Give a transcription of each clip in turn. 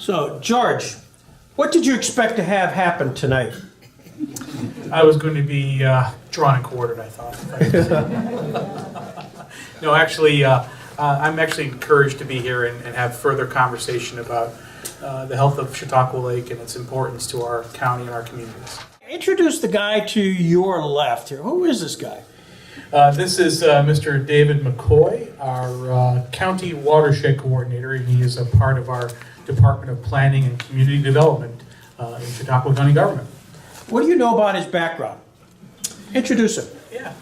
So, George, what did you expect to have happen tonight? I was going to be drawn and quartered, I thought. No, actually, I'm actually encouraged to be here and have further conversation about the health of Chautauqua Lake and its importance to our county and our communities. Introduce the guy to your left here. Who is this guy? This is Mr. David McCoy, our County Watershed Coordinator, and he is a part of our Department of Planning and Community Development in Chautauqua County government. What do you know about his background? Introduce him. Yeah.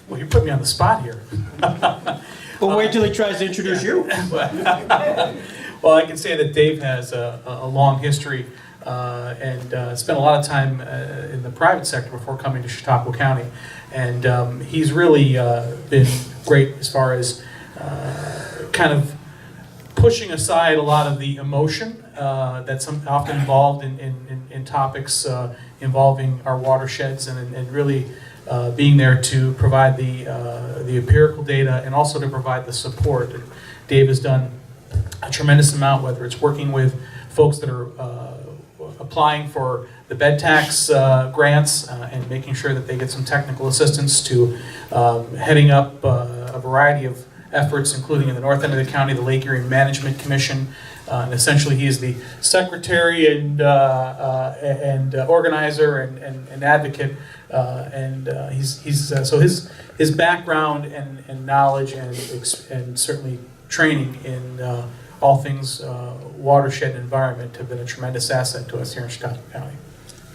Well, you put me on the spot here. Well, wait till he tries to introduce you. Well, I can say that Dave has a long history and spent a lot of time in the private sector before coming to Chautauqua County. And he's really been great as far as kind of pushing aside a lot of the emotion that's often involved in topics involving our watersheds and really being there to provide the empirical data and also to provide the support. And Dave has done a tremendous amount, whether it's working with folks that are applying for the bed tax grants and making sure that they get some technical assistance, to heading up a variety of efforts, including in the north end of the county, the Lake Erie Management Commission. And essentially, he is the secretary and organizer and advocate. So his background and knowledge and certainly training in all things watershed and environment have been a tremendous asset to us here in Chautauqua County.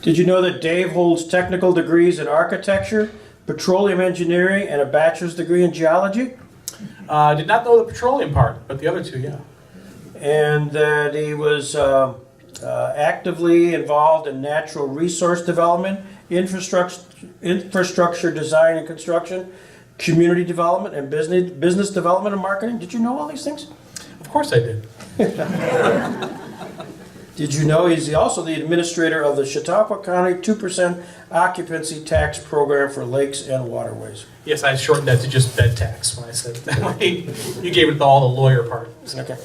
Did you know that Dave holds technical degrees in architecture, petroleum engineering, and a bachelor's degree in geology? Did not know the petroleum part, but the other two, yeah. And that he was actively involved in natural resource development, infrastructure design and construction, community development, and business development and marketing. Did you know all these things? Of course I did. Did you know he's also the administrator of the Chautauqua County 2% occupancy tax program for lakes and waterways? Yes, I shortened that to just bed tax when I said it that way. You gave it all the lawyer part. Okay.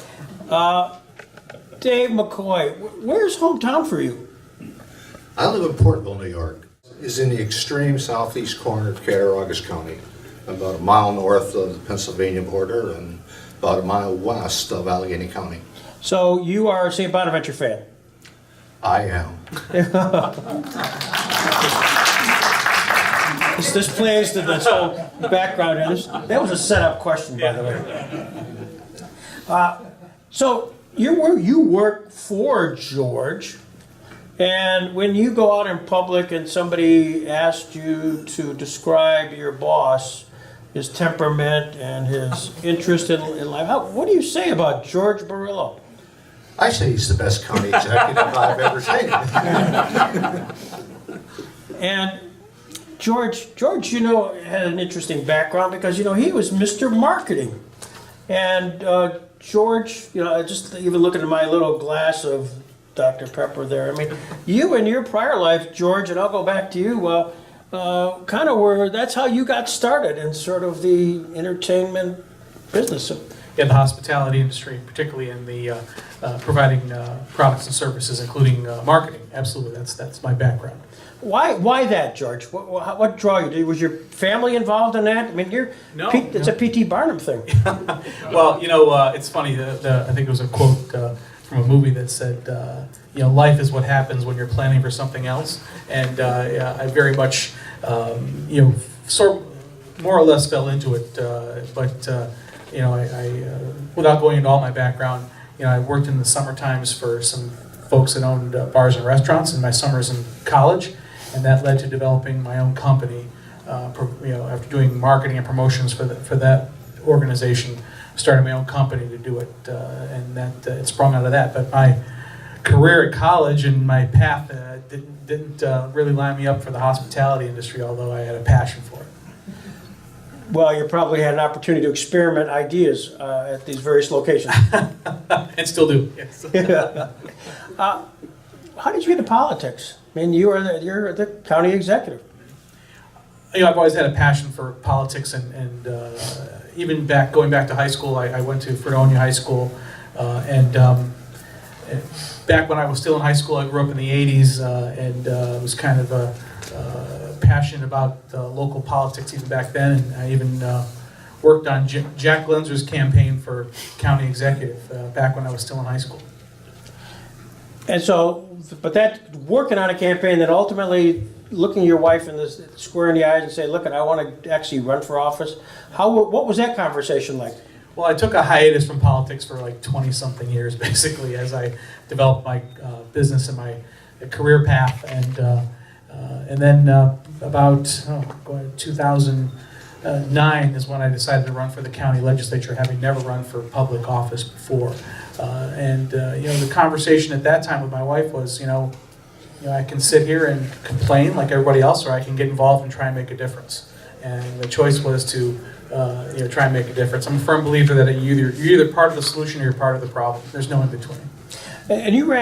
Dave McCoy, where's hometown for you? I live in Portville, New York. It's in the extreme southeast corner of Cattaraugus County, about a mile north of the Pennsylvania border and about a mile west of Allegheny County. So you are a St. Bonaventure fan? I am. This plays to this whole background. That was a setup question, by the way. So you work for George, and when you go out in public and somebody asked you to describe your boss, his temperament and his interest in life, what do you say about George Borrello? I say he's the best county executive I've ever seen. And George, you know, had an interesting background because, you know, he was Mr. Marketing. And George, you know, just even looking at my little glass of Dr. Pepper there, I mean, you in your prior life, George, and I'll go back to you, kind of that's how you got started in sort of the entertainment business. In the hospitality industry, particularly in the providing products and services, including marketing. Absolutely, that's my background. Why that, George? What draw you? Was your family involved in that? I mean, it's a P.T. Barnum thing. Well, you know, it's funny. I think it was a quote from a movie that said, you know, life is what happens when you're planning for something else. And I very much, you know, more or less fell into it. But you know, I without going into all my background, you know, I worked in the summer times for some folks that owned bars and restaurants in my summers in college, and that led to developing my own company. You know, after doing marketing and promotions for that organization, started my own company to do it, and that it sprung out of that. But my career at college and my path didn't really line me up for the hospitality industry, although I had a passion for it. Well, you probably had an opportunity to experiment ideas at these various locations. And still do, yes. How did you get into politics? I mean, you're the county executive. You know, I've always had a passion for politics, and even going back to high school, I went to Fredonia High School, and back when I was still in high school, I grew up in the 80s and was kind of passionate about local politics even back then. And I even worked on Jack Glenser's campaign for county executive back when I was still in high school. And so, but that working on a campaign, that ultimately looking your wife in the square in the eyes and say, look, I want to actually run for office. What was that conversation like? Well, I took a hiatus from politics for like 20-something years, basically, as I developed my business and my career path. And then about 2009 is when I decided to run for the county legislature, having never run for public office before. The conversation at that time with my wife was, I can sit here and complain like everybody else, or I can get involved and try and make a difference. And the choice was to try and make a difference. I'm a firm believer that you're either part of the solution or you're part of the problem. There's no in between. And you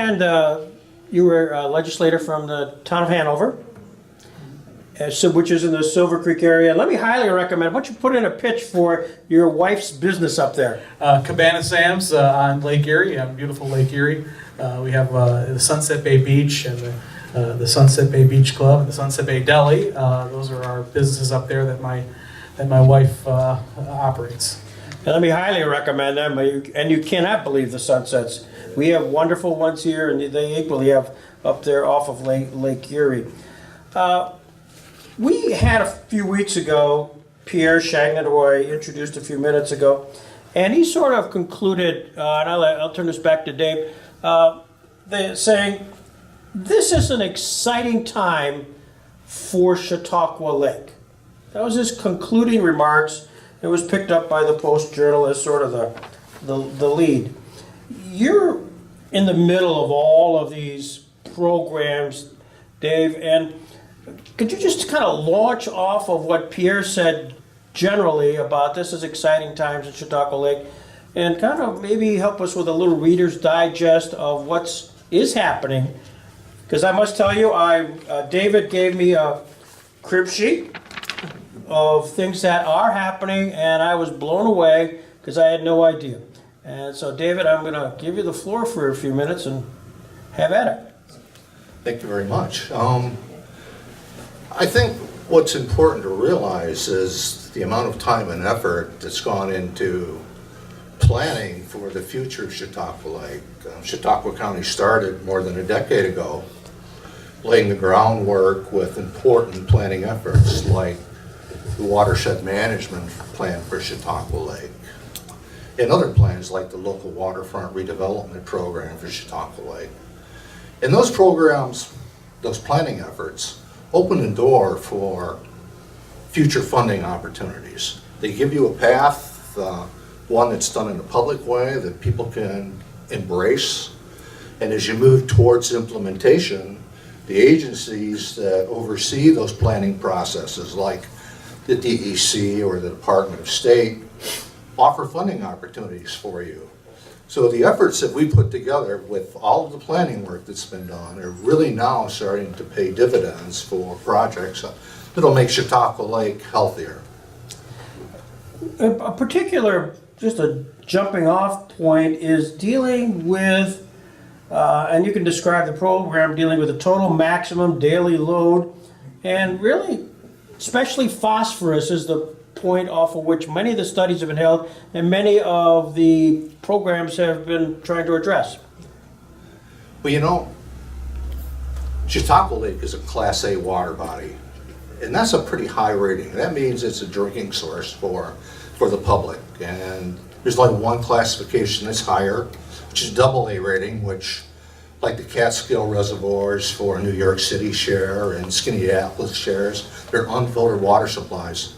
you were a legislator from the town of Hanover, which is in the Silver Creek area. Let me highly recommend, why don't you put in a pitch for your wife's business up there? Cabana Sam's on Lake Erie, on beautiful Lake Erie. We have the Sunset Bay Beach and the Sunset Bay Beach Club and the Sunset Bay Deli. Those are our businesses up there that my wife operates. And let me highly recommend them, and you cannot believe the sunsets. We have wonderful ones here, and they equally have up there off of Lake Erie. We had a few weeks ago, Pierre Shagnon, who I introduced a few minutes ago, and he sort of concluded, and I'll turn this back to Dave, saying, this is an exciting time for Chautauqua Lake. That was his concluding remarks. It was picked up by the Post-Journal as sort of the lead. You're in the middle of all of these programs, Dave, and could you just kind of launch off of what Pierre said generally about this is exciting times at Chautauqua Lake, and kind of maybe help us with a little Reader's Digest of what is happening? Because I must tell you, David gave me a crib sheet of things that are happening, and I was blown away because I had no idea. And so, David, I'm going to give you the floor for a few minutes and have at it. Thank you very much. I think what's important to realize is the amount of time and effort that's gone into planning for the future of Chautauqua Lake. Chautauqua County started more than a decade ago, laying the groundwork with important planning efforts like the Watershed Management Plan for Chautauqua Lake, and other plans like the local waterfront redevelopment program for Chautauqua Lake. And those programs, those planning efforts, open the door for future funding opportunities. They give you a path, one that's done in a public way that people can embrace. And as you move towards implementation, the agencies that oversee those planning processes, like the DEC or the Department of State, offer funding opportunities for you. So the efforts that we put together with all of the planning work that's been done are really now starting to pay dividends for projects that'll make Chautauqua Lake healthier. A particular, just a jumping off point is dealing with, and you can describe the program, dealing with a total maximum daily load, and really, especially phosphorus is the point off of which many of the studies have been held and many of the programs have been trying to address. Well, Chautauqua Lake is a Class A water body, and that's a pretty high rating. That means it's a drinking source for the public, and there's like one classification that's higher, which is AA rating, which, like the Catskill reservoirs for New York City share and Skinny-Atlas shares, they're unfiltered water supplies.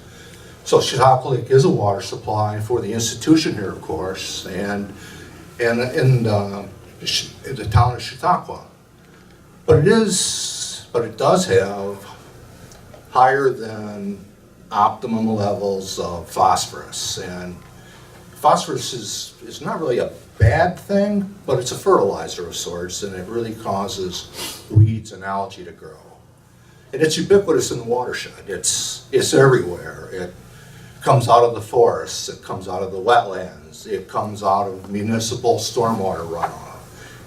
So Chautauqua Lake is a water supply for the institution here, of course, and in the town of Chautauqua. But it does have higher than optimum levels of phosphorus. And phosphorus is not really a bad thing, but it's a fertilizer of sorts, and it really causes weeds and algae to grow. And it's ubiquitous in the watershed. It's everywhere. It comes out of the forests, it comes out of the wetlands, it comes out of municipal stormwater runoff,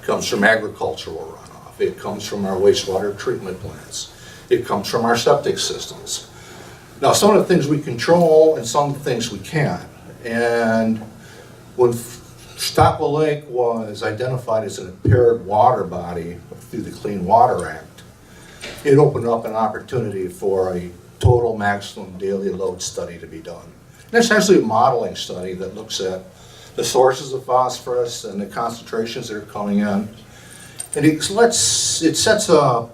it comes from agricultural runoff. It comes from our wastewater treatment plants. It comes from our septic systems. Now, some of the things we control and some of the things we can't. And when Chautauqua Lake was identified as an impaired water body through the Clean Water Act, it opened up an opportunity for a total maximum daily load study to be done. And it's actually a modeling study that looks at the sources of phosphorus and the concentrations that are coming in. And it sets a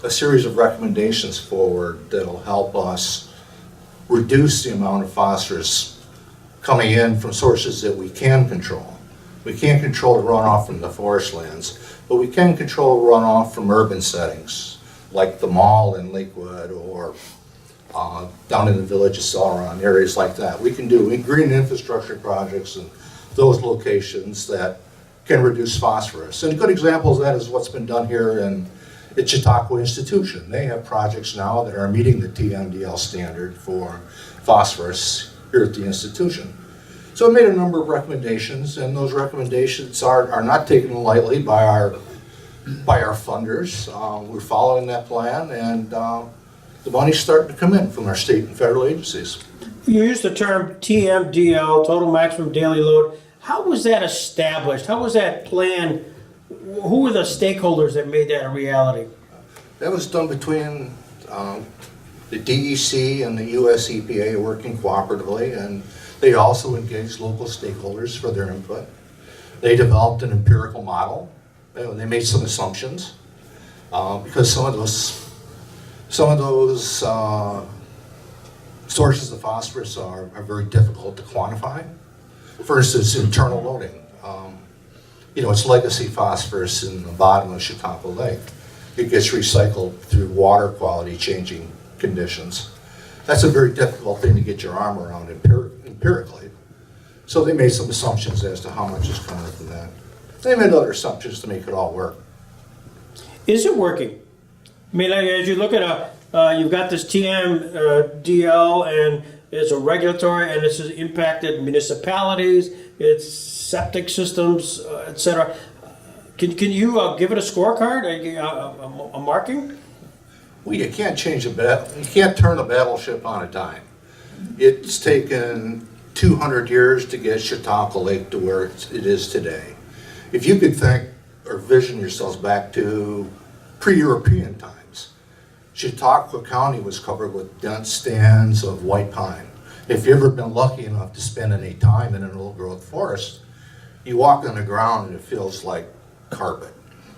series of recommendations forward that'll help us reduce the amount of phosphorus coming in from sources that we can control. We can't control the runoff from the forest lands, but we can control runoff from urban settings, like the mall in Lakewood or down in the village of Celeron, areas like that. We can do green infrastructure projects in those locations that can reduce phosphorus. And a good example of that is what's been done here at Chautauqua Institution. They have projects now that are meeting the TMDL standard for phosphorus here at the institution. So it made a number of recommendations, and those recommendations are not taken lightly by our funders. We're following that plan, and the money's starting to come in from our state and federal agencies. You used the term TMDL, total maximum daily load. How was that established? How was that planned? Who were the stakeholders that made that a reality? That was done between the DEC and the US EPA working cooperatively, and they also engaged local stakeholders for their input. They developed an empirical model. They made some assumptions because some of those sources of phosphorus are very difficult to quantify. For instance, internal loading. It's legacy phosphorus in the bottom of Chautauqua Lake. It gets recycled through water quality changing conditions. That's a very difficult thing to get your arm around empirically. So they made some assumptions as to how much is coming from that. They made other assumptions to make it all work. Is it working? I mean, as you look at you've got this TMDL, and it's a regulatory, and this has impacted municipalities, it's septic systems, etc. Can you give it a scorecard, a marking? Well, you can't change a battle. You can't turn a battleship on a dime. It's taken 200 years to get Chautauqua Lake to where it is today. If you could think or vision yourselves back to pre-European times, Chautauqua County was covered with dense stands of white pine. If you've ever been lucky enough to spend any time in an old-growth forest, you walk on the ground and it feels like carpet.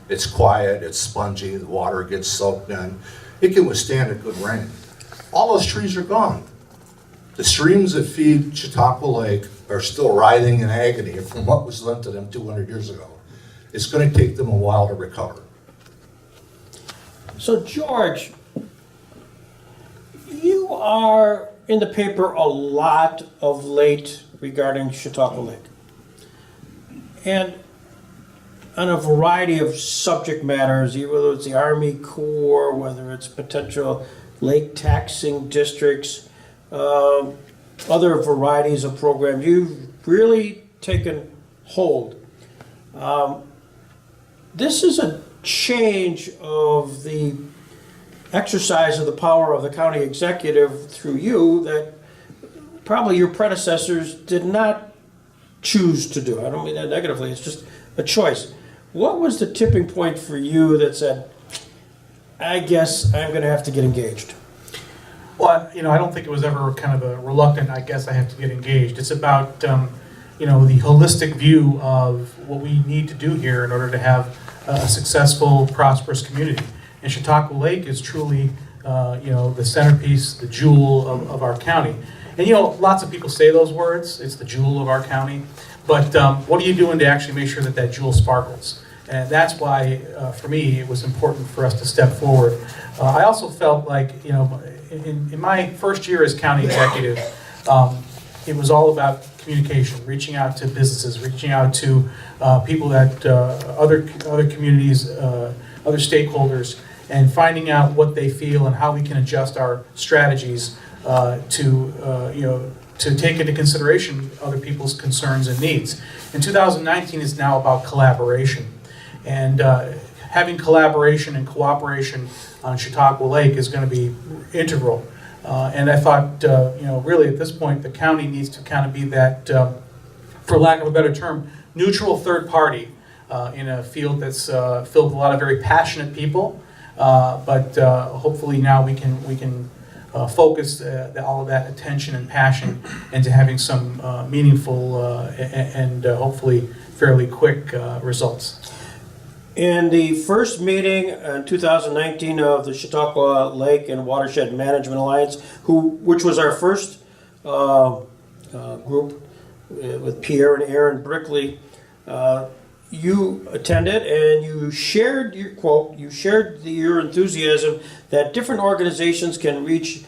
It's quiet, it's spongy, the water gets soaked in. It can withstand a good rain. All those trees are gone. The streams that feed Chautauqua Lake are still writhing in agony from what was done to them 200 years ago. It's going to take them a while to recover. So, George, you are in the paper a lot of late regarding Chautauqua Lake. And on a variety of subject matters, whether it's the Army Corps, whether it's potential lake taxing districts, other varieties of programs, you've really taken hold. This is a change of the exercise of the power of the county executive through you that probably your predecessors did not choose to do. I don't mean that negatively, it's just a choice. What was the tipping point for you that said, I guess I'm going to have to get engaged? Well, I don't think it was ever kind of a reluctant, I guess I have to get engaged. It's about, the holistic view of what we need to do here in order to have a successful, prosperous community. And Chautauqua Lake is truly, the centerpiece, the jewel of our county. And, lots of people say those words, it's the jewel of our county. But what are you doing to actually make sure that that jewel sparkles? And that's why, for me, it was important for us to step forward. I also felt like, in my first year as county executive, it was all about communication, reaching out to businesses, reaching out to people that other communities, other stakeholders, and finding out what they feel and how we can adjust our strategies to take into consideration other people's concerns and needs. In 2019 is now about collaboration. And having collaboration and cooperation on Chautauqua Lake is going to be integral. And I thought, really at this point, the county needs to kind of be that, for lack of a better term, neutral third party in a field that's filled with a lot of very passionate people. But hopefully now we can focus all of that attention and passion into having some meaningful and hopefully fairly quick results. In the first meeting in 2019 of the Chautauqua Lake and Watershed Management Alliance, which was our first group with Pierre and Aaron Brickley, you attended and you shared your quote. You shared your enthusiasm that different organizations can reach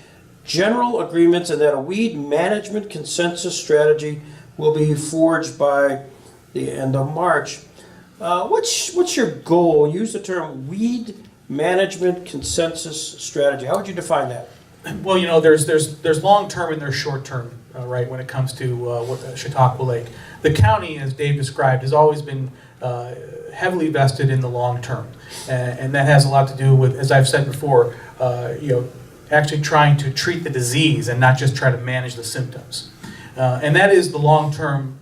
general agreements and that a weed management consensus strategy will be forged by the end of March. What's your goal? Use the term weed management consensus strategy. How would you define that? Well, there's long term and there's short term, right? When it comes to Chautauqua Lake, the county, as Dave described, has always been heavily vested in the long term, and that has a lot to do with, as I've said before, actually trying to treat the disease and not just try to manage the symptoms, and that is the long term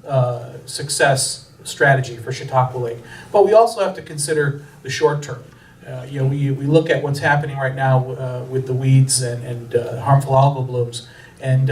success strategy for Chautauqua Lake. But we also have to consider the short term. We look at what's happening right now with the weeds and harmful algal blooms, and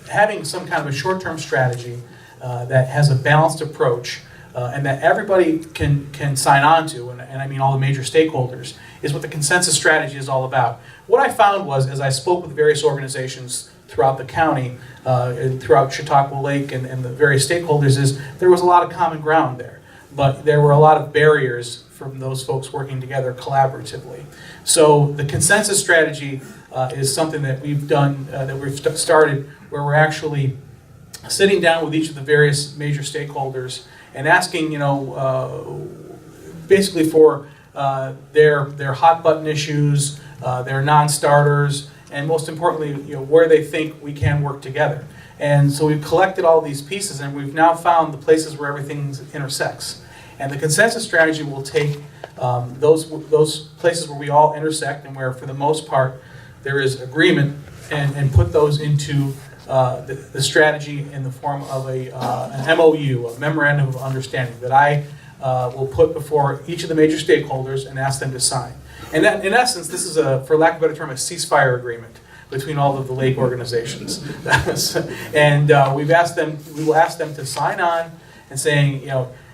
having some kind of a short-term strategy that has a balanced approach and that everybody can sign on to, and I mean all the major stakeholders, is what the consensus strategy is all about. What I found was, as I spoke with various organizations throughout the county, and throughout Chautauqua Lake and the various stakeholders, is there was a lot of common ground there, but there were a lot of barriers from those folks working together collaboratively. So the consensus strategy is something that we've done, that we've started, where we're actually sitting down with each of the various major stakeholders and asking, basically for their hot button issues, their non-starters, and most importantly, where they think we can work together. And so we've collected all these pieces, and we've now found the places where everything intersects. And the consensus strategy will take those places where we all intersect and where, for the most part, there is agreement, and put those into the strategy in the form of an MOU, a Memorandum of Understanding, that I will put before each of the major stakeholders and ask them to sign. And that, in essence, this is, for lack of a better term, a ceasefire agreement between all of the lake organizations. And we will ask them to sign on and saying,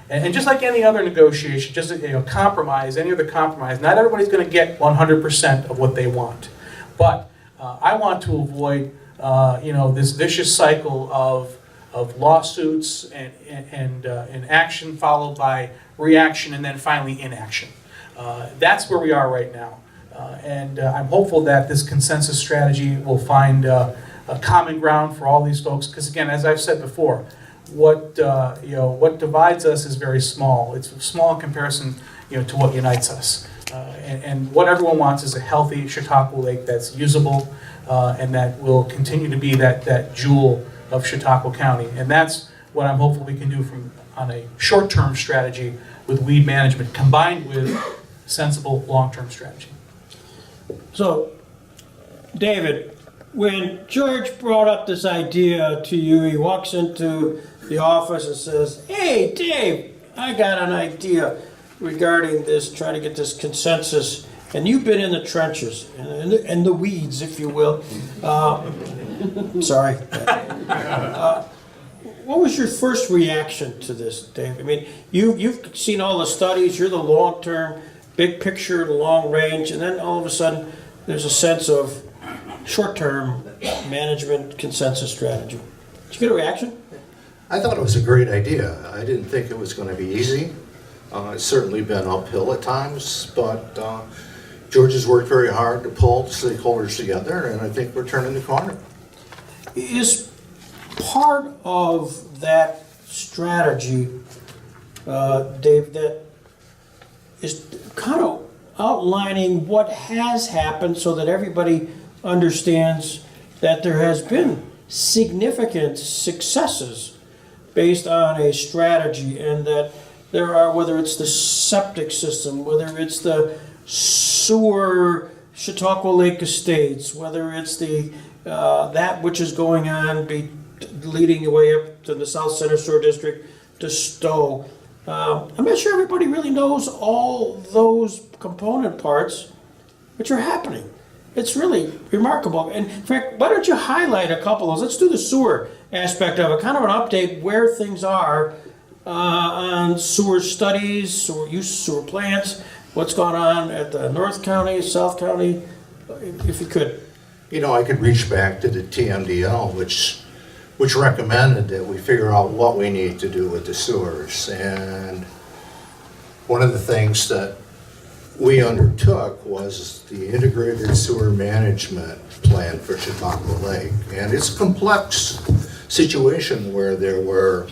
and just like any other negotiation, just compromise, any other compromise, not everybody's going to get 100% of what they want. But I want to avoid this vicious cycle of lawsuits and action followed by reaction and then finally inaction. That's where we are right now. And I'm hopeful that this consensus strategy will find a common ground for all these folks. Because again, as I've said before, what divides us is very small. It's small in comparison, to what unites us. And what everyone wants is a healthy Chautauqua Lake that's usable and that will continue to be that jewel of Chautauqua County. And that's what I'm hopeful we can do on a short-term strategy with weed management combined with sensible long-term strategy. So, David, when George brought up this idea to you, he walks into the office and says, "Hey, Dave, I got an idea regarding this, trying to get this consensus." And you've been in the trenches, in the weeds, if you will. Sorry. What was your first reaction to this, Dave? I mean, you've seen all the studies, you're the long-term, big picture, the long range, and then all of a sudden there's a sense of short-term management consensus strategy. Did you get a reaction? I thought it was a great idea. I didn't think it was going to be easy. It's certainly been uphill at times, but George has worked very hard to pull the stakeholders together, and I think we're turning the corner. Is part of that strategy, Dave, that is kind of outlining what has happened so that everybody understands that there has been significant successes based on a strategy, and that there are, whether it's the septic system, whether it's the sewer, Chautauqua Lake Estates, whether it's the that which is going on, leading the way up to the South Center Sewer District to Stowe. I'm not sure everybody really knows all those component parts which are happening. It's really remarkable. And in fact, why don't you highlight a couple of those? Let's do the sewer aspect of it, kind of an update where things are on sewer studies, sewer use, sewer plants, what's going on at the North County, South County, if you could. You know, I could reach back to the TMDL, which recommended that we figure out what we need to do with the sewers. And one of the things that we undertook was the integrated sewer management plan for Chautauqua Lake. And it's a complex situation where there were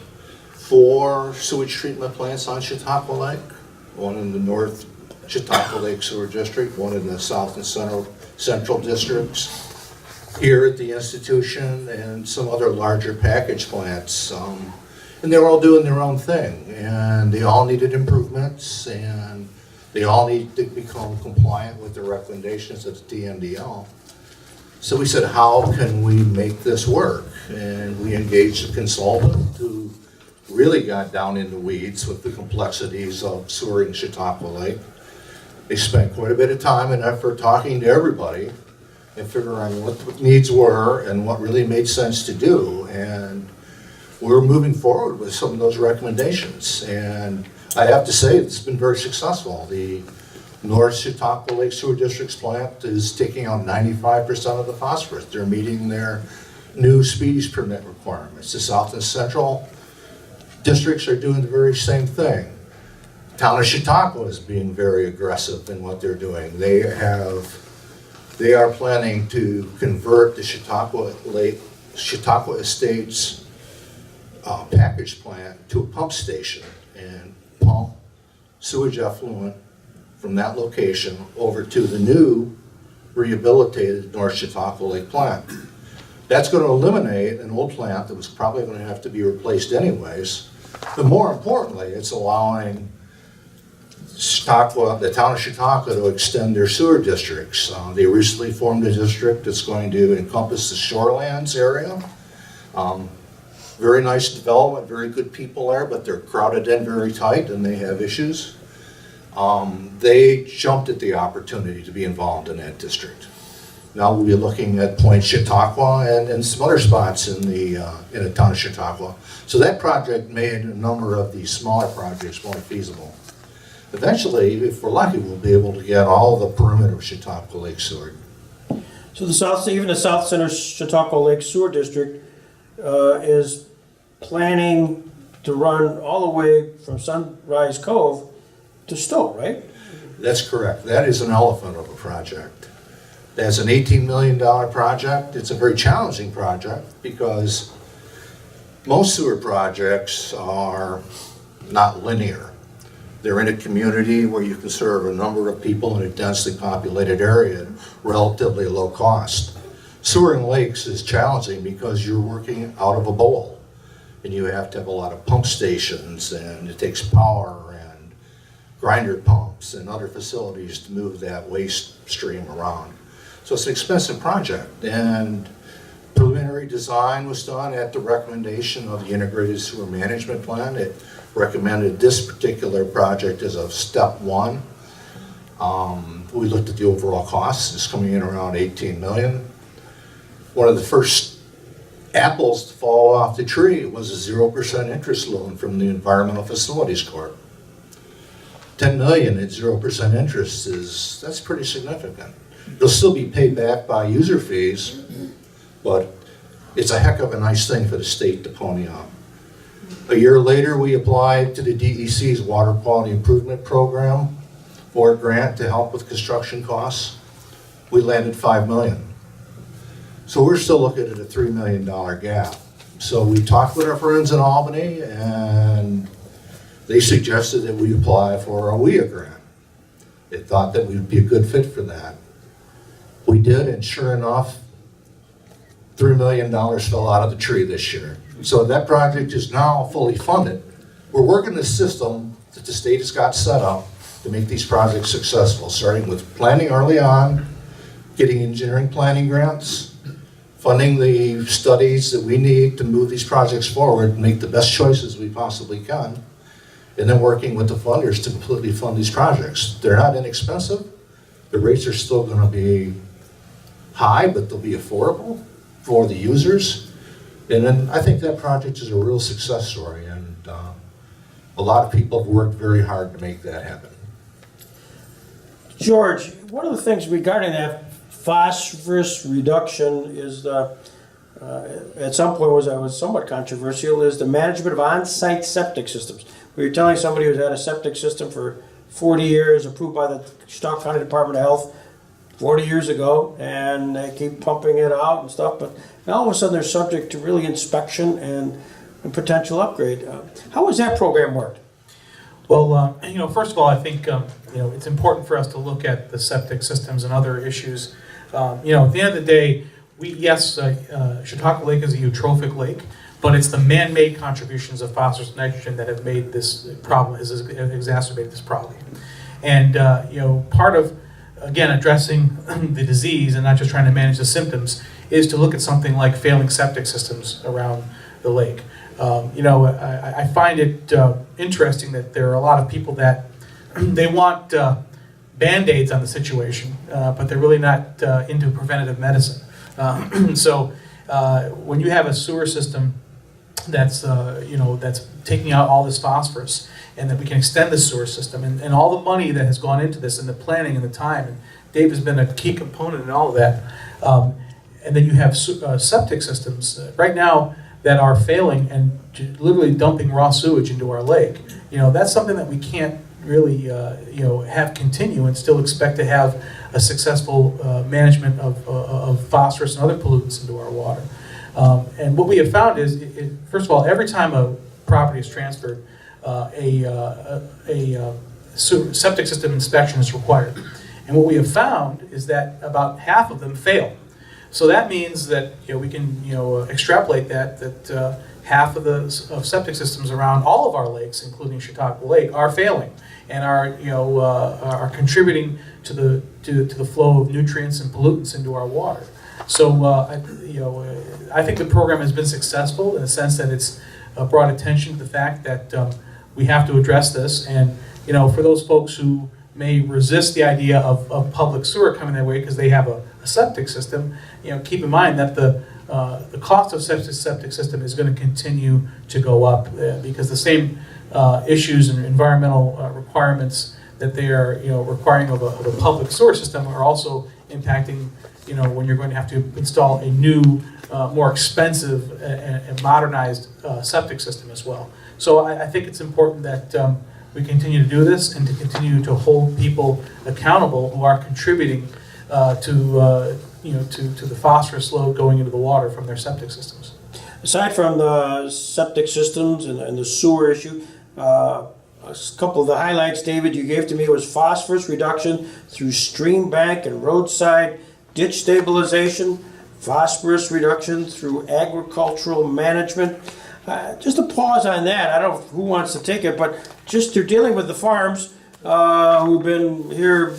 4 sewage treatment plants on Chautauqua Lake, one in the North Chautauqua Lake Sewer District, one in the South and Central Districts, here at the institution, and some other larger package plants. And they were all doing their own thing, and they all needed improvements, and they all need to become compliant with the recommendations of the TMDL. So we said, how can we make this work? And we engaged a consultant who really got down in the weeds with the complexities of sewering Chautauqua Lake. They spent quite a bit of time and effort talking to everybody and figuring out what the needs were and what really made sense to do. And we're moving forward with some of those recommendations. And I have to say, it's been very successful. The North Chautauqua Lake Sewer District's plant is taking out 95% of the phosphorus. They're meeting their new speedies permit requirements. The South and Central districts are doing the very same thing. Town of Chautauqua is being very aggressive in what they're doing. They are planning to convert the Chautauqua Estates package plant to a pump station and pump sewage effluent from that location over to the new rehabilitated North Chautauqua Lake plant. That's going to eliminate an old plant that was probably going to have to be replaced anyways. But more importantly, it's allowing the town of Chautauqua to extend their sewer districts. They recently formed a district that's going to encompass the shorelands area. Very nice development, very good people there, but they're crowded in very tight and they have issues. They jumped at the opportunity to be involved in that district. Now we'll be looking at Point Chautauqua and some other spots in the town of Chautauqua. So that project made a number of these smaller projects more feasible. Eventually, if we're lucky, we'll be able to get all the perimeter of Chautauqua Lake sewer. So even the South Center Chautauqua Lake Sewer District is planning to run all the way from Sunrise Cove to Stowe, right? That's correct. That is an elephant of a project. That's an $18 million project. It's a very challenging project because most sewer projects are not linear. They're in a community where you can serve a number of people in a densely populated area at relatively low cost. Sewering lakes is challenging because you're working out of a bowl and you have to have a lot of pump stations and it takes power and grinder pumps and other facilities to move that waste stream around. So it's an expensive project, and preliminary design was done at the recommendation of the Integrated Sewer Management Plan. It recommended this particular project as a step 1. We looked at the overall costs. It's coming in around $18 million. One of the first apples to fall off the tree was a 0% interest loan from the Environmental Facilities Corp. $10 million at 0% interest that's pretty significant. It'll still be paid back by user fees, but it's a heck of a nice thing for the state to pony up. A year later, we applied to the DEC's Water Quality Improvement Program for a grant to help with construction costs. We landed $5 million. So we're still looking at a $3 million gap. So we talked with our friends in Albany, and they suggested that we apply for a WIA grant. They thought that we'd be a good fit for that. We did, and sure enough, $3 million fell out of the tree this year. So that project is now fully funded. we're working the system that the state has got set up to make these projects successful, starting with planning early on, getting engineering planning grants, funding the studies that we need to move these projects forward and make the best choices we possibly can, and then working with the funders to completely fund these projects. They're not inexpensive. The rates are still going to be high, but they'll be affordable for the users. And then I think that project is a real success story, and a lot of people have worked very hard to make that happen. George, one of the things regarding that phosphorus reduction is at some point was somewhat controversial, is the management of on-site septic systems. We were telling somebody who's had a septic system for 40 years, approved by the Chautauqua County Department of Health 40 years ago, and they keep pumping it out and stuff, but now all of a sudden they're subject to really inspection and potential upgrade. How has that program worked? Well, first of all, I think it's important for us to look at the septic systems and other issues. At the end of the day, Chautauqua Lake is a eutrophic lake, but it's the man-made contributions of phosphorus and nitrogen that have made this problem, has exacerbated this problem. And part of, again, addressing the disease and not just trying to manage the symptoms is to look at something like failing septic systems around the lake. I find it interesting that there are a lot of people that they want Band-Aids on the situation, but they're really not into preventative medicine. So when you have a sewer system that's taking out all this phosphorus, and that we can extend the sewer system, and all the money that has gone into this, and the planning and the time, and Dave has been a key component in all of that. And then you have septic systems right now that are failing and literally dumping raw sewage into our lake. That's something that we can't really have continue and still expect to have a successful management of phosphorus and other pollutants into our water. And what we have found is, first of all, every time a property is transferred, a septic system inspection is required. And what we have found is that about half of them fail. So that means that we can extrapolate that half of the septic systems around all of our lakes, including Chautauqua Lake, are failing and are contributing to the flow of nutrients and pollutants into our water. So I think the program has been successful in the sense that it's brought attention to the fact that we have to address this. And for those folks who may resist the idea of public sewer coming their way because they have a septic system, keep in mind that the cost of septic system is going to continue to go up because the same issues and environmental requirements that they are requiring of a public sewer system are also impacting when you're going to have to install a new, more expensive and modernized septic system as well. So I think it's important that we continue to do this and to continue to hold people accountable who are contributing to the phosphorus load going into the water from their septic systems. Aside from the septic systems and the sewer issue, a couple of the highlights, David, you gave to me was phosphorus reduction through stream bank and roadside ditch stabilization, phosphorus reduction through agricultural management. Just a pause on that. I don't know who wants to take it, but just you're dealing with the farms who've been here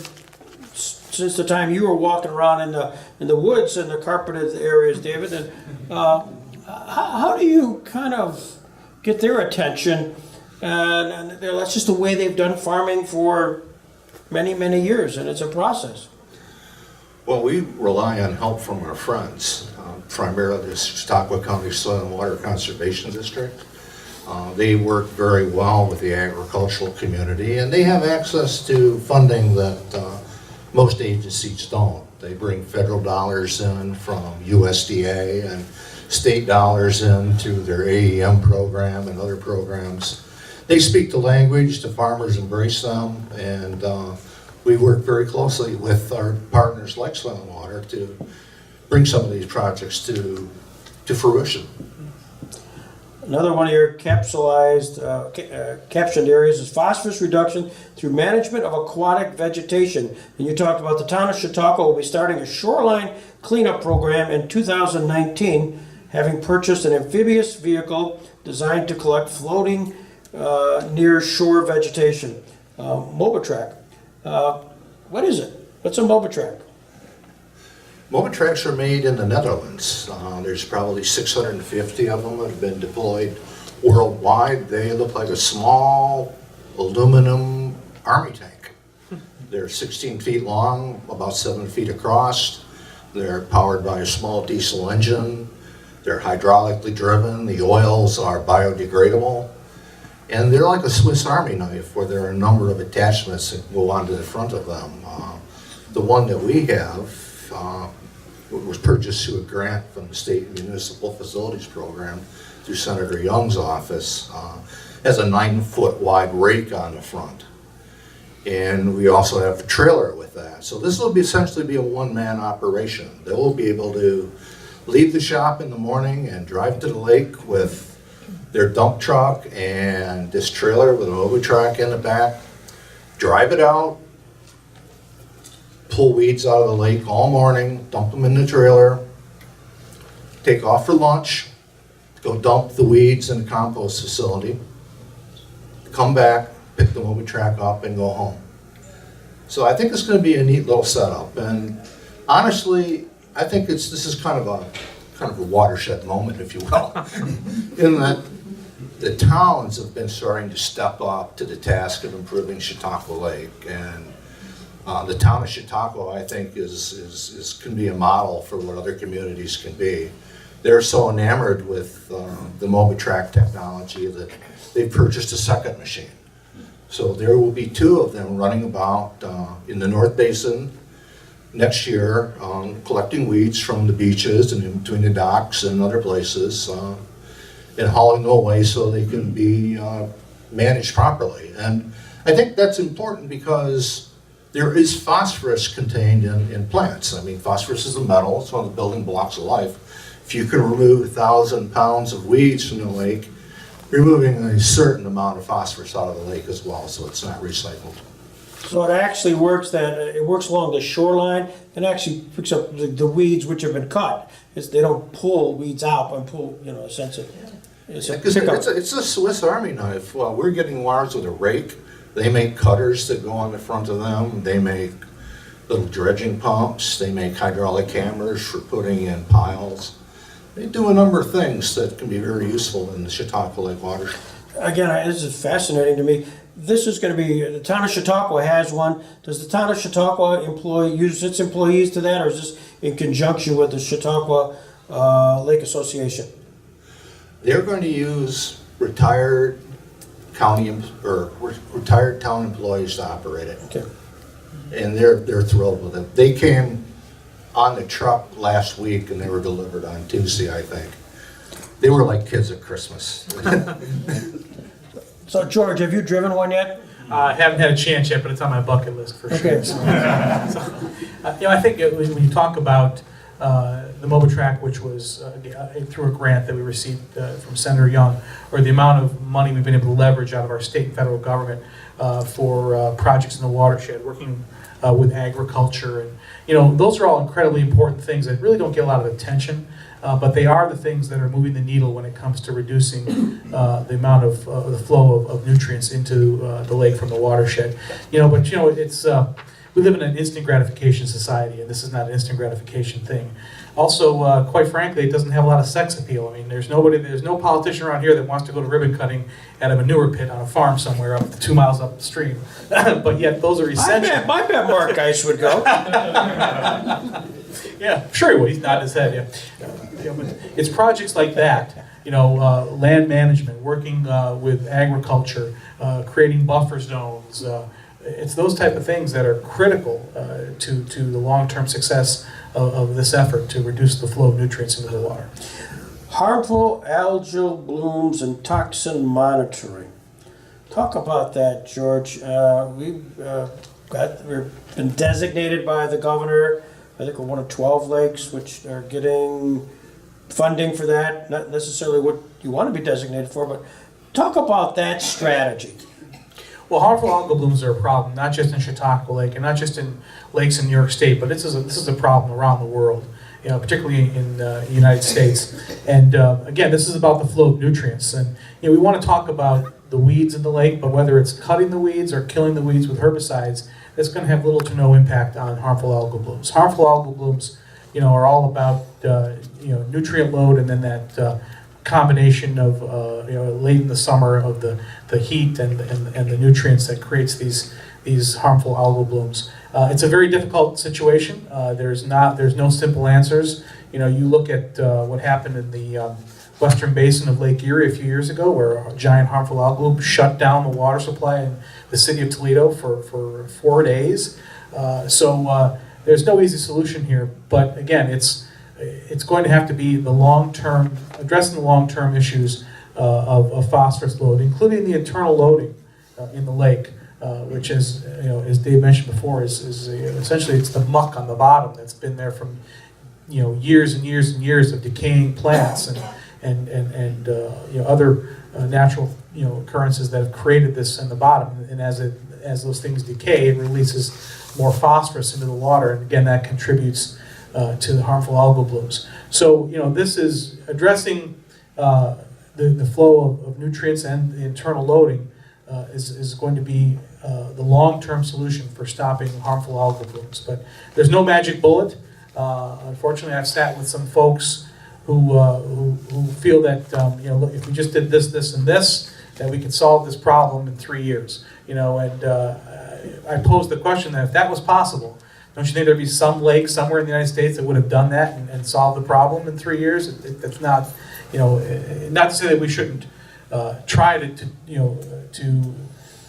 since the time you were walking around in the woods and the carpeted areas, David. And how do you kind of get their attention? And that's just the way they've done farming for many, many years, and it's a process. Well, we rely on help from our friends, primarily the Chautauqua County Soil and Water Conservation District. They work very well with the agricultural community, and they have access to funding that most agencies don't. They bring federal dollars in from USDA and state dollars in through their AEM program and other programs. They speak the language, the farmers embrace them, and we work very closely with our partners like Soil and Water to bring some of these projects to fruition. Another one of your captioned areas is phosphorus reduction through management of aquatic vegetation. And you talked about the town of Chautauqua will be starting a shoreline cleanup program in 2019, having purchased an amphibious vehicle designed to collect floating near shore vegetation. Mobitrack. What is it? What's a Mobitrack? Mobitracks are made in the Netherlands. There's probably 650 of them that have been deployed worldwide. They look like a small aluminum army tank. They're 16 feet long, about 7 feet across. They're powered by a small diesel engine. They're hydraulically driven. The oils are biodegradable. And they're like a Swiss Army knife where there are a number of attachments that go onto the front of them. The one that we have was purchased through a grant from the State Municipal Facilities Program through Senator Young's office. Has a 9-foot wide rake on the front. And we also have a trailer with that. So this will essentially be a one-man operation. They will be able to leave the shop in the morning and drive to the lake with their dump truck and this trailer with a Mobitrack in the back, drive it out, pull weeds out of the lake all morning, dump them in the trailer, take off for lunch, go dump the weeds in the compost facility, come back, pick the Mobitrack up and go home. So I think it's going to be a neat little setup, and honestly, I think this is kind of a watershed moment, if you will, in that the towns have been starting to step up to the task of improving Chautauqua Lake, and the town of Chautauqua, I think, can be a model for what other communities can be. They're so enamored with the Mobitrack technology that they've purchased a second machine. So there will be 2 of them running about in the North Basin next year, collecting weeds from the beaches and in between the docks and other places, and hauling them away so they can be managed properly. And I think that's important because there is phosphorus contained in plants. I mean, phosphorus is a metal, it's one of the building blocks of life. If you can remove 1,000 pounds of weeds from the lake, removing a certain amount of phosphorus out of the lake as well, so it's not recycled. So it actually works it works along the shoreline and actually picks up the weeds which have been cut. They don't pull weeds out, but pull, a sense of it's a pickup. It's a Swiss Army knife. Well, we're getting ours with a rake. They make cutters that go on the front of them. They make little dredging pumps. They make hydraulic hammers for putting in piles. They do a number of things that can be very useful in the Chautauqua Lake watershed. Again, this is fascinating to me. This is going to be, the town of Chautauqua has one. Does the town of Chautauqua use its employees to that, or is this in conjunction with the Chautauqua Lake Association? They're going to use retired town employees to operate it. Okay. And they're thrilled with it. They came on the truck last week and they were delivered on Tuesday, I think. They were like kids at Christmas. So George, have you driven one yet? Haven't had a chance yet, but it's on my bucket list for sure. Okay. So, I think when you talk about the Mobitrack, which was through a grant that we received from Senator Young, or the amount of money we've been able to leverage out of our state and federal government for projects in the watershed, working with agriculture, and those are all incredibly important things that really don't get a lot of attention. But they are the things that are moving the needle when it comes to reducing the amount of the flow of nutrients into the lake from the watershed. It's we live in an instant gratification society, and this is not an instant gratification thing. Also, quite frankly, it doesn't have a lot of sex appeal. I mean, there's no politician around here that wants to go to ribbon cutting at a manure pit on a farm somewhere up 2 miles up the stream. But yet, those are essential. I bet Mark Ice would go. Yeah, sure he would. He's nodding his head. Yeah. But it's projects like that, land management, working with agriculture, creating buffer zones. It's those type of things that are critical to the long-term success of this effort to reduce the flow of nutrients into the water. Harmful algal blooms and toxin monitoring. Talk about that, George. We've been designated by the governor. I think we're one of 12 lakes which are getting funding for that. Not necessarily what you want to be designated for, but talk about that strategy. Well, harmful algal blooms are a problem, not just in Chautauqua Lake and not just in lakes in New York State, but this is a problem around the world, particularly in the United States. And again, this is about the flow of nutrients. And we want to talk about the weeds in the lake, but whether it's cutting the weeds or killing the weeds with herbicides, it's going to have little to no impact on harmful algal blooms. Harmful algal blooms, are all about nutrient load, and then that combination of late in the summer of the heat and the nutrients that creates these harmful algal blooms. It's a very difficult situation. There's no simple answers. You look at what happened in the western basin of Lake Erie a few years ago, where a giant harmful algal bloom shut down the water supply in the city of Toledo for 4 days. So there's no easy solution here, but again, it's going to have to be addressing the long-term issues of phosphorus load, including the internal loading in the lake, which is, as Dave mentioned before, is essentially it's the muck on the bottom that's been there from years and years and years of decaying plants and other natural occurrences that have created this in the bottom. And as those things decay, it releases more phosphorus into the water, and again that contributes to the harmful algal blooms. So this is addressing the flow of nutrients and the internal loading is going to be the long-term solution for stopping harmful algal blooms. But there's no magic bullet. Unfortunately, I've sat with some folks who feel that look, if we just did this, this, and this, that we could solve this problem in 3 years. And I posed the question that if that was possible, don't you think there'd be some lake somewhere in the United States that would have done that and solved the problem in 3 years? That's not, not to say that we shouldn't try to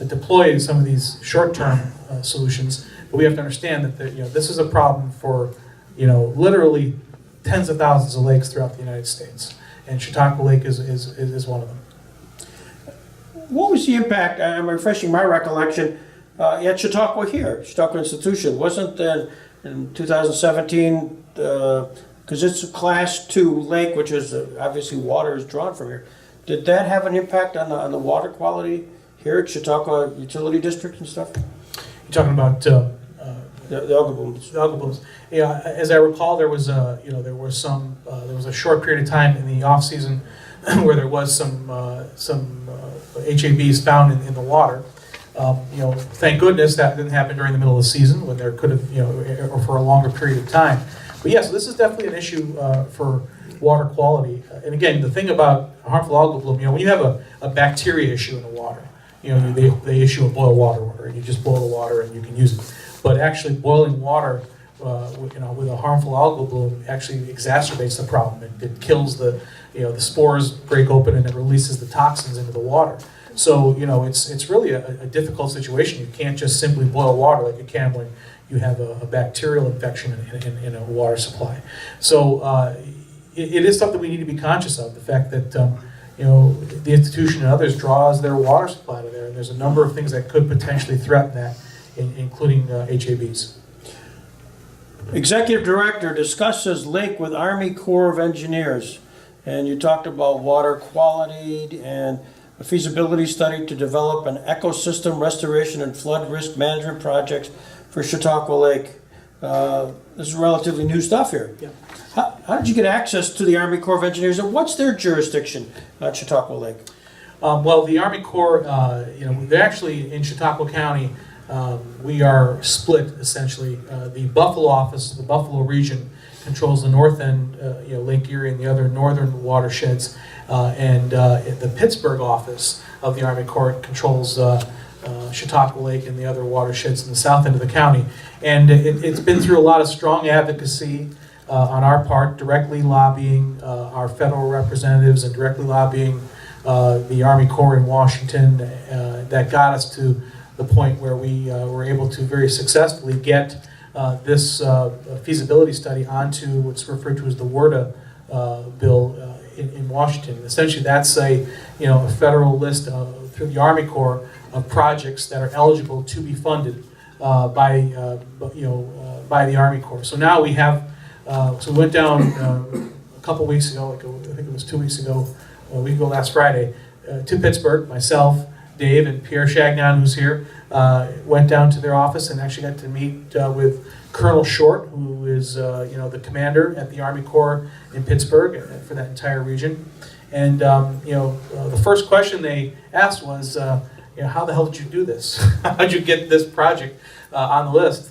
deploy some of these short-term solutions, but we have to understand that this is a problem for literally tens of thousands of lakes throughout the United States, and Chautauqua Lake is one of them. What was the impact, I'm refreshing my recollection, at Chautauqua Institution? Wasn't in 2017, because it's a Class 2 lake, which is obviously water is drawn from here. Did that have an impact on the water quality here at Chautauqua Utility District and stuff? You're talking about the algal blooms. The algal blooms. Yeah, as I recall, there was a short period of time in the off season where there was some HABs found in the water. Thank goodness that didn't happen during the middle of the season when there could have, or for a longer period of time. But yes, this is definitely an issue for water quality. And again, the thing about harmful algal bloom, when you have a bacteria issue in the water, they issue a boil water order, and you just boil the water and you can use it. But actually boiling water with a harmful algal bloom actually exacerbates the problem. It kills the spores break open and it releases the toxins into the water. So it's really a difficult situation. You can't just simply boil water like you can when you have a bacterial infection in a water supply. So it is something we need to be conscious of. The fact that the institution and others draws their water supply to there, and there's a number of things that could potentially threaten that, including HABs. Executive Director discusses lake with Army Corps of Engineers, and you talked about water quality and a feasibility study to develop an ecosystem restoration and flood risk management projects for Chautauqua Lake. This is relatively new stuff here. Yeah. How did you get access to the Army Corps of Engineers, and what's their jurisdiction at Chautauqua Lake? Well, the Army Corps, they're actually in Chautauqua County. We are split essentially. The Buffalo office, the Buffalo region, controls the north end, Lake Erie and the other northern watersheds, and the Pittsburgh office of the Army Corps controls Chautauqua Lake and the other watersheds in the south end of the county. And it's been through a lot of strong advocacy on our part, directly lobbying our federal representatives and directly lobbying the Army Corps in Washington. That got us to the point where we were able to very successfully get this feasibility study onto what's referred to as the WRDA bill in Washington. Essentially, that's a federal list through the Army Corps of projects that are eligible to be funded by the Army Corps. So now we have. So we went down a couple weeks ago, I think it was 2 weeks ago, a week ago last Friday, to Pittsburgh. Myself, Dave, and Pierre Chagnon, who's here, went down to their office and actually got to meet with Colonel Short, who is the commander at the Army Corps in Pittsburgh for that entire region. And the first question they asked was, how the hell did you do this? How did you get this project on the list?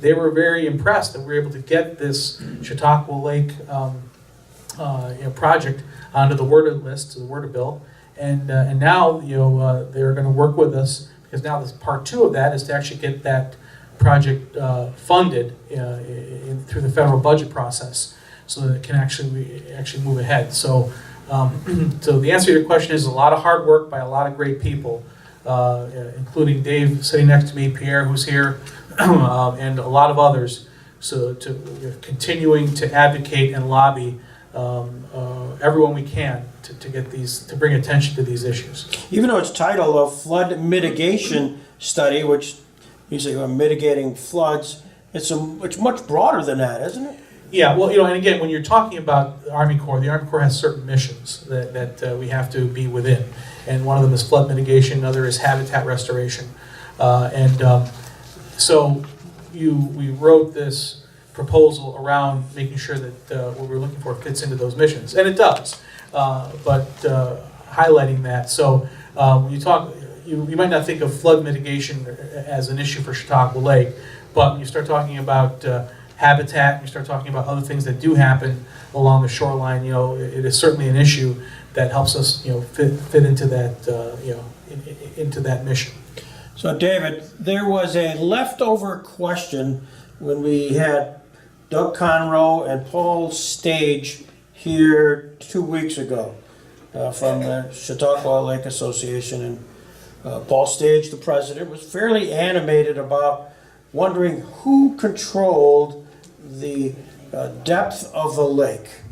They were very impressed that we were able to get this Chautauqua Lake project onto the WRDA list, the WRDA bill, and now they're going to work with us, because now this part 2 of that is to actually get that project funded through the federal budget process, so that it can actually move ahead. So, so the answer to your question is a lot of hard work by a lot of great people, including Dave sitting next to me, Pierre who's here, and a lot of others. So continuing to advocate and lobby everyone we can to get to bring attention to these issues. Even though it's titled a flood mitigation study, which you say mitigating floods, it's much broader than that, isn't it? Yeah, well, and again, when you're talking about the Army Corps has certain missions that we have to be within, and one of them is flood mitigation, another is habitat restoration, so we wrote this proposal around making sure that what we're looking for fits into those missions, and it does. But highlighting that, so when you talk, you might not think of flood mitigation as an issue for Chautauqua Lake, but when you start talking about habitat, you start talking about other things that do happen along the shoreline, it is certainly an issue that helps us, fit into that, into that mission. So, David, there was a leftover question when we had Doug Conroe and Paul Stage here 2 weeks ago from the Chautauqua Lake Association, and Paul Stage, the president, was fairly animated about wondering who controlled the depth of the lake.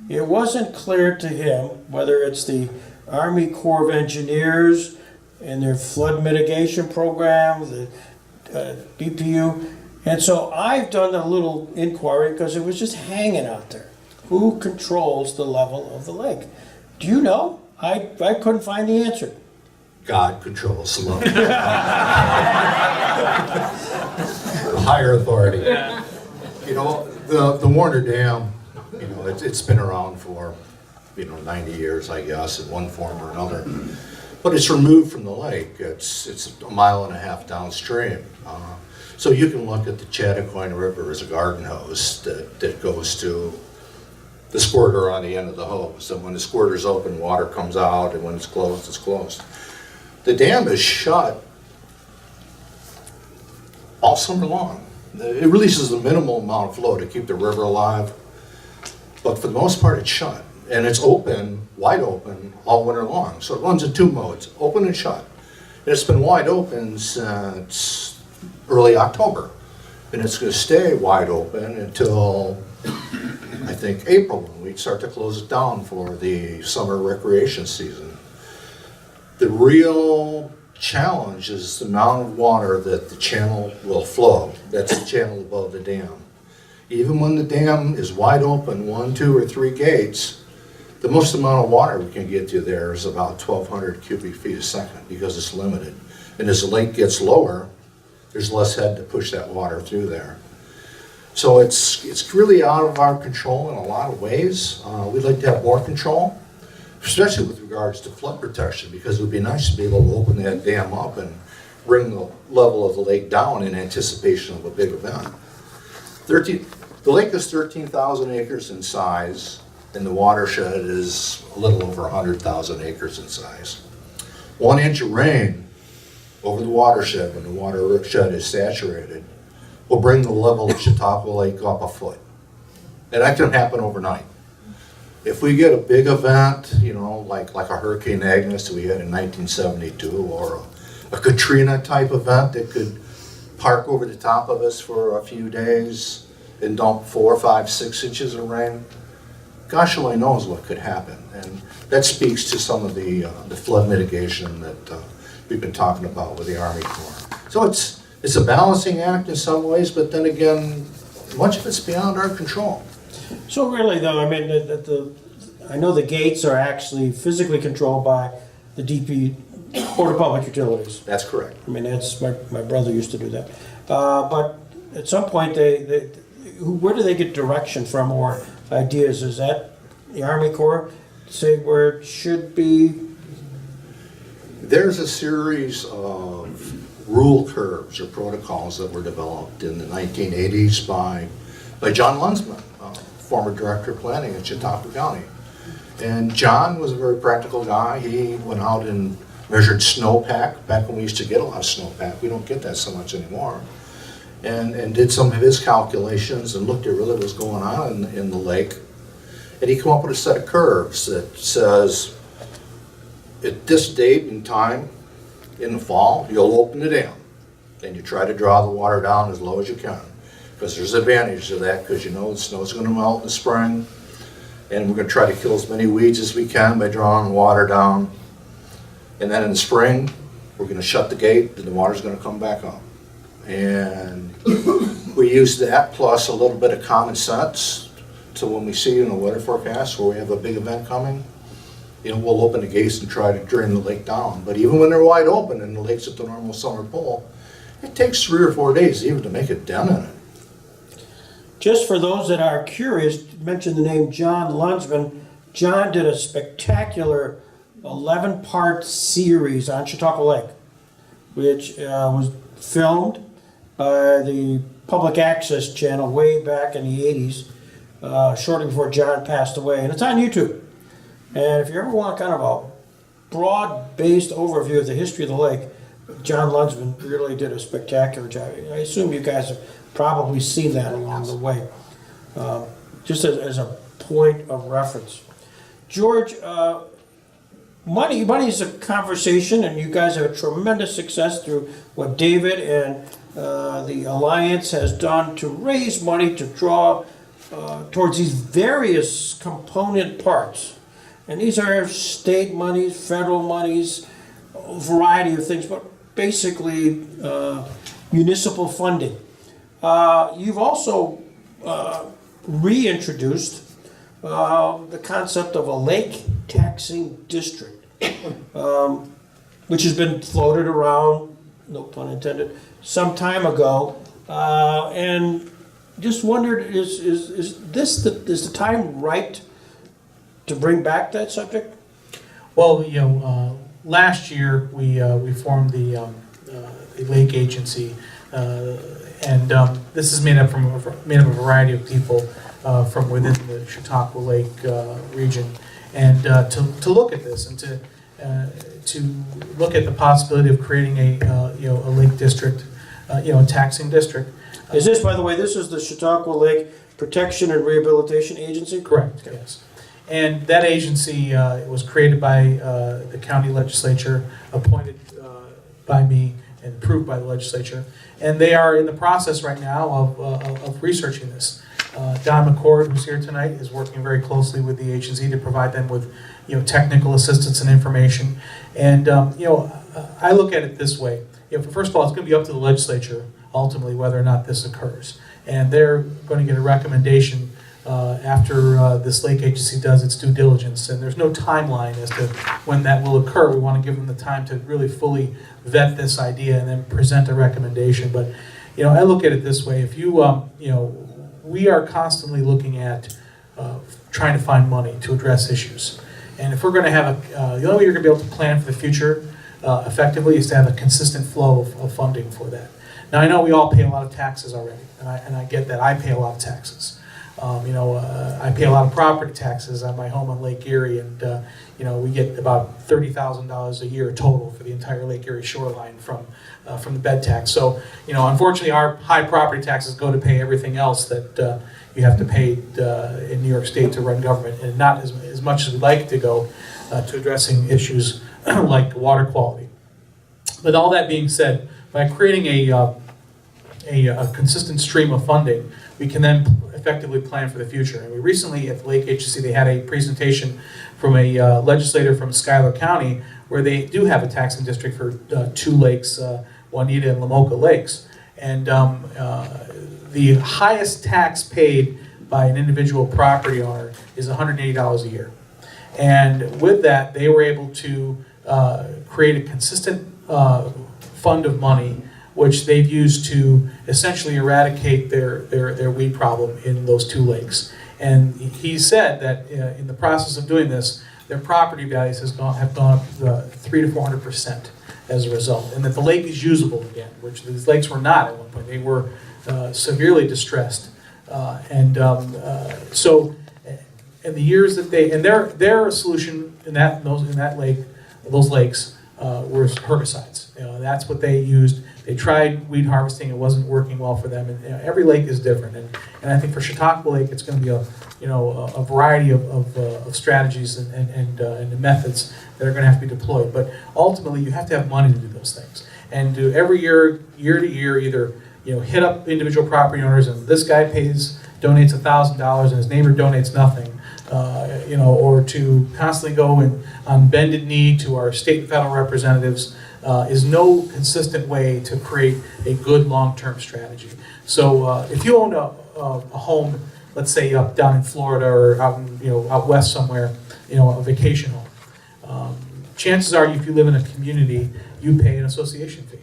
It wasn't clear to him whether it's the Army Corps of Engineers and their flood mitigation program, the BPU. And so I've done a little inquiry because it was just hanging out there. Who controls the level of the lake? Do you know? I couldn't find the answer. God controls the level. Higher authority. The Warner Dam, it's been around for 90 years, I guess, in one form or another. But it's removed from the lake. It's a 1.5 miles downstream. So you can look at the Chautauqua River as a garden hose that goes to the squirter on the end of the hose. And when the squirter's open, water comes out, and when it's closed, it's closed. The dam is shut all summer long. It releases a minimal amount of flow to keep the river alive, but for the most part it's shut. And it's open, wide open, all winter long. So it runs in 2 modes, open and shut. And it's been wide open since early October. And it's going to stay wide open until, I think, April, when we start to close it down for the summer recreation season. The real challenge is the amount of water that the channel will flow. That's the channel above the dam. Even when the dam is wide open, 1, 2, or 3 gates, the most amount of water we can get to there is about 1,200 cubic feet a second, because it's limited. And as the lake gets lower, there's less head to push that water through there. So it's really out of our control in a lot of ways. We'd like to have more control, especially with regards to flood protection, because it would be nice to be able to open that dam up and bring the level of the lake down in anticipation of a big event. The lake is 13,000 acres in size, and the watershed is a little over 100,000 acres in size. 1 inch of rain over the watershed, when the watershed is saturated, will bring the level of Chautauqua Lake up a foot. And that can happen overnight. If we get a big event, like a Hurricane Agnes that we had in 1972, or a Katrina type event that could park over the top of us for a few days and dump 4, 5, 6 inches of rain, gosh only knows what could happen. And that speaks to some of the flood mitigation that we've been talking about with the Army Corps. So it's a balancing act in some ways, but then again, much of it's beyond our control. So really, though, I mean, I know the gates are actually physically controlled by the DP, Board of Public Utilities. That's correct. I mean, that's my brother used to do that. But at some point, where do they get direction from or ideas? Is that the Army Corps, say where it should be? There's a series of rule curves or protocols that were developed in the 1980s by John Lunsman, former director of planning at Chautauqua County. And John was a very practical guy. He went out and measured snowpack, back when we used to get a lot of snowpack. We don't get that so much anymore. And did some of his calculations and looked at really what was going on in the lake. And he came up with a set of curves that says, at this date and time in the fall, you'll open the dam. And you try to draw the water down as low as you can. Because there's advantage to that, because you know the snow's going to melt in the spring. And we're going to try to kill as many weeds as we can by drawing water down. And then in the spring, we're going to shut the gate and the water's going to come back up. And we use that plus a little bit of common sense to when we see in the weather forecast where we have a big event coming, you know, we'll open the gates and try to drain the lake down. But even when they're wide open and the lake's at the normal summer pull, it takes 3 or 4 days even to make a dent in it. Just for those that are curious, mention the name John Lunsman. John did a spectacular 11-part series on Chautauqua Lake, which was filmed by the public access channel way back in the 80s, shortly before John passed away. And it's on YouTube. And if you ever want kind of a broad-based overview of the history of the lake, John Lunsman really did a spectacular job. I assume you guys have probably seen that along the way, just as a point of reference. George, money is a conversation, and you guys have a tremendous success through what David and the Alliance has done to raise money to draw towards these various component parts. And these are state monies, federal monies, a variety of things, but basically municipal funding. You've also reintroduced the concept of a lake taxing district, which has been floated around, no pun intended, some time ago. And just wondered, is the time right to bring back that subject? Well, you know, last year we formed the Lake Agency, and this is made up of a variety of people from within the Chautauqua Lake region, and to look at this and to look at the possibility of creating a lake district, a taxing district. Is this, by the way, this is the Chautauqua Lake Protection and Rehabilitation Agency? Correct. Okay. Yes. And that agency was created by the county legislature, appointed by me, and approved by the legislature. And they are in the process right now of researching this. Don McCoy, who's here tonight, is working very closely with the agency to provide them with, technical assistance and information. And I look at it this way: first of all, it's going to be up to the legislature ultimately whether or not this occurs, and they're going to get a recommendation after this lake agency does its due diligence. And there's no timeline as to when that will occur. We want to give them the time to really fully vet this idea and then present a recommendation. But I look at it this way: if we are constantly looking at trying to find money to address issues. And if we're going to have the only way you're going to be able to plan for the future effectively is to have a consistent flow of funding for that. Now, I know we all pay a lot of taxes already, and I get that. I pay a lot of taxes. I pay a lot of property taxes on my home on Lake Erie, and we get about $30,000 a year total for the entire Lake Erie shoreline from the bed tax. So, unfortunately, our high property taxes go to pay everything else that you have to pay in New York State to run government, and not as much as we'd like to go to addressing issues like water quality. But all that being said, by creating a consistent stream of funding, we can then effectively plan for the future. And we recently, at the Lake Agency, they had a presentation from a legislator from Schuyler County, where they do have a taxing district for 2 lakes, Juanita and Lamoka Lakes. And the highest tax paid by an individual property owner is $180 a year. And with that, they were able to create a consistent fund of money, which they've used to essentially eradicate their weed problem in those 2 lakes. And he said that in the process of doing this, their property values have gone up 300 to 400% as a result, and that the lake is usable again, which these lakes were not at one point. They were severely distressed, so in the years that their solution in those lakes were herbicides. That's what they used. They tried weed harvesting; it wasn't working well for them. And every lake is different, and I think for Chautauqua Lake, it's going to be a variety of strategies and methods that are going to have to be deployed. But ultimately, you have to have money to do those things, and to every year to year, either hit up individual property owners, and this guy donates $1,000, and his neighbor donates nothing. Or to constantly go on bended knee to our state and federal representatives is no consistent way to create a good long-term strategy. So if you own a home, let's say down in Florida or out west somewhere, a vacation home, chances are if you live in a community, you pay an association fee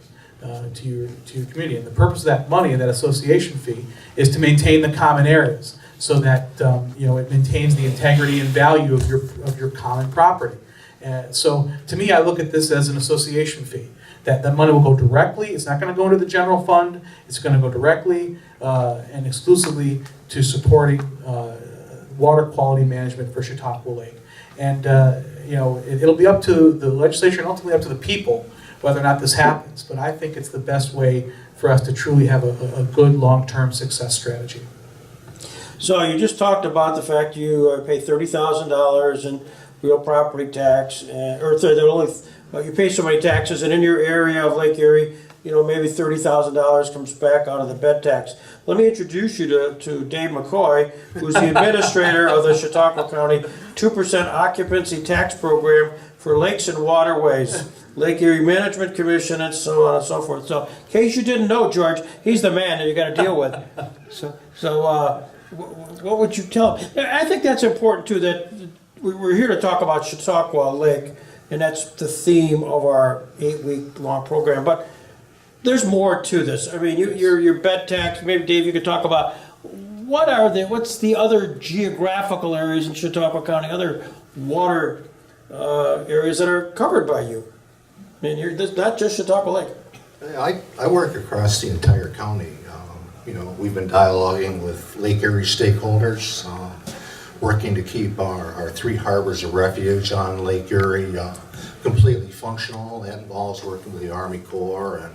to your community. And the purpose of that money, that association fee, is to maintain the common areas, so that it maintains the integrity and value of your common property. So to me, I look at this as an association fee. That money will go directly. It's not going to go into the general fund. It's going to go directly and exclusively to supporting water quality management for Chautauqua Lake. And it'll be up to the legislature and ultimately up to the people whether or not this happens. But I think it's the best way for us to truly have a good long-term success strategy. So you just talked about the fact you pay $30,000 in real property tax, you pay so many taxes, and in your area of Lake Erie, maybe $30,000 comes back out of the bed tax. Let me introduce you to Dave McCoy, who's the administrator of the Chautauqua County 2% occupancy tax program for lakes and waterways, Lake Erie Management Commission, and so on and so forth. So, in case you didn't know, George, he's the man that you got to deal with. What would you tell him? I think that's important too, that we're here to talk about Chautauqua Lake, and that's the theme of our 8-week-long program. But there's more to this. I mean, your bed tax, maybe Dave, you could talk about what's the other geographical areas in Chautauqua County, other water areas that are covered by you? I mean, it's not just Chautauqua Lake. I work across the entire county. We've been dialoguing with Lake Erie stakeholders, working to keep our 3 harbors of refuge on Lake Erie completely functional. That involves working with the Army Corps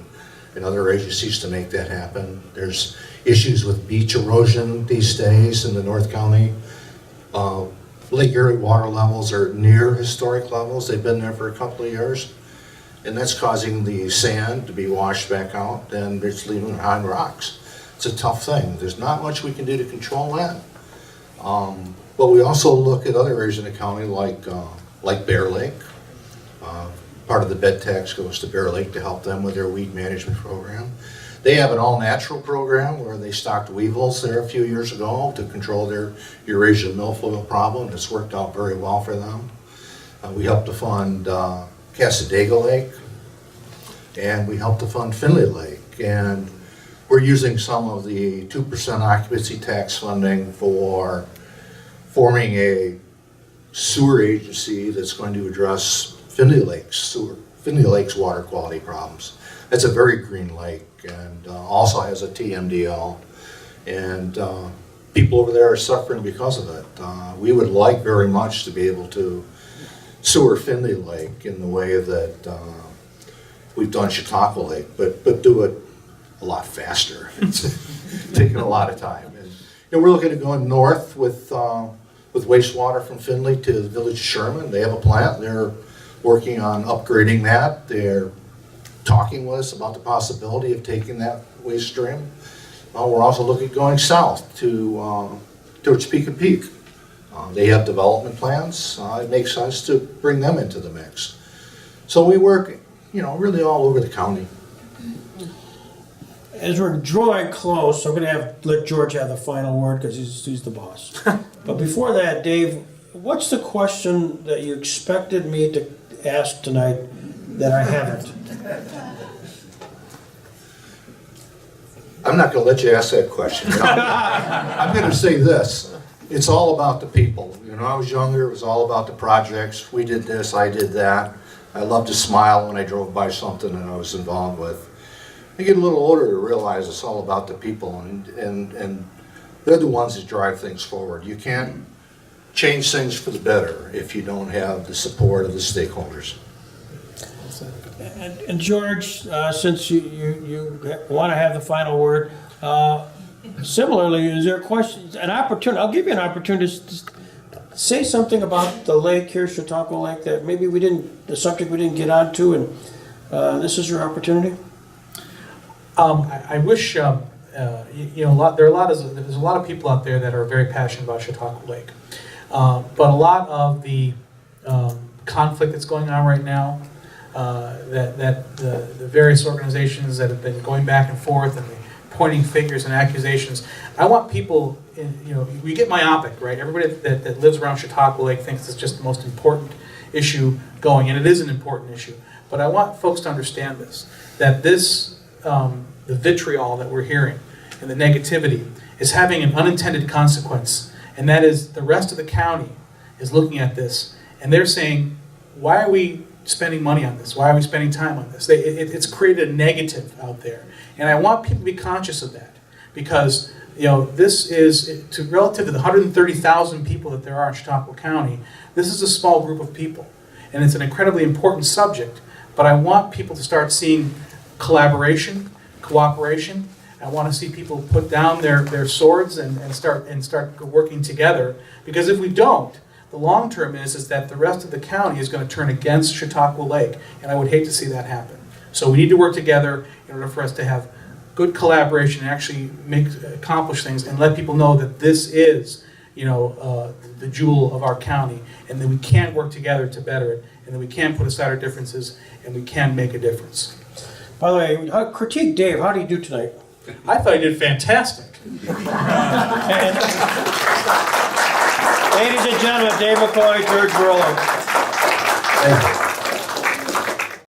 and other agencies to make that happen. There's issues with beach erosion these days in the North County. Lake Erie water levels are near historic levels. They've been there for a couple of years. And that's causing the sand to be washed back out, and it's leaving behind rocks. It's a tough thing. There's not much we can do to control that. But we also look at other areas in the county like Bear Lake. Part of the bed tax goes to Bear Lake to help them with their weed management program. They have an all-natural program where they stocked weevils there a few years ago to control their Eurasian milfoil problem. It's worked out very well for them. We helped to fund Casadega Lake, and we helped to fund Finley Lake. And we're using some of the 2% occupancy tax funding for forming a sewer agency that's going to address Finley Lake's water quality problems. It's a very green lake, and also has a TMDL, and people over there are suffering because of it. We would like very much to be able to sewer Finley Lake in the way that we've done Chautauqua Lake, but do it a lot faster. It's taking a lot of time. And we're looking at going north with wastewater from Finley to the village of Sherman. They have a plant. They're working on upgrading that. They're talking with us about the possibility of taking that waste stream. We're also looking at going south towards Peak. They have development plans. It makes sense to bring them into the mix. So we work, really all over the county. As we're drawing close, I'm going to let George have the final word because he's the boss. But before that, Dave, what's the question that you expected me to ask tonight that I haven't? I'm not going to let you ask that question. I'm going to say this. it's all about the people. You know, I was younger, it was all about the projects. We did this, I did that. I loved to smile when I drove by something that I was involved with. You get a little older to realize it's all about the people, and they're the ones that drive things forward. You can't change things for the better if you don't have the support of the stakeholders. And George, since you want to have the final word, similarly, is there a question, an opportunity, I'll give you an opportunity to say something about the lake here, Chautauqua Lake, that maybe we didn't, the subject we didn't get onto, and this is your opportunity. I wish, you know, there's a lot of people out there that are very passionate about Chautauqua Lake. But a lot of the conflict that's going on right now, that the various organizations that have been going back and forth and pointing fingers and accusations, I want people, you know, we get myopic, right? Everybody that lives around Chautauqua Lake thinks it's just the most important issue going, and it is an important issue. But I want folks to understand this, that this, the vitriol that we're hearing and the negativity is having an unintended consequence, and that is the rest of the county is looking at this, and they're saying, why are we spending money on this? Why are we spending time on this? It's created a negative out there. And I want people to be conscious of that, because you know, this is, relative to the 130,000 people that there are in Chautauqua County, this is a small group of people. And it's an incredibly important subject, but I want people to start seeing collaboration, cooperation. I want to see people put down their swords and start working together, because if we don't, the long term is that the rest of the county is going to turn against Chautauqua Lake, and I would hate to see that happen. So we need to work together in order for us to have good collaboration and actually accomplish things and let people know that this is, you know, the jewel of our county, and that we can work together to better it, and that we can put aside our differences, and we can make a difference. By the way, critique Dave. How did he do tonight? I thought he did fantastic. Ladies and gentlemen, Dave McCoy, George Borrello. Thank you.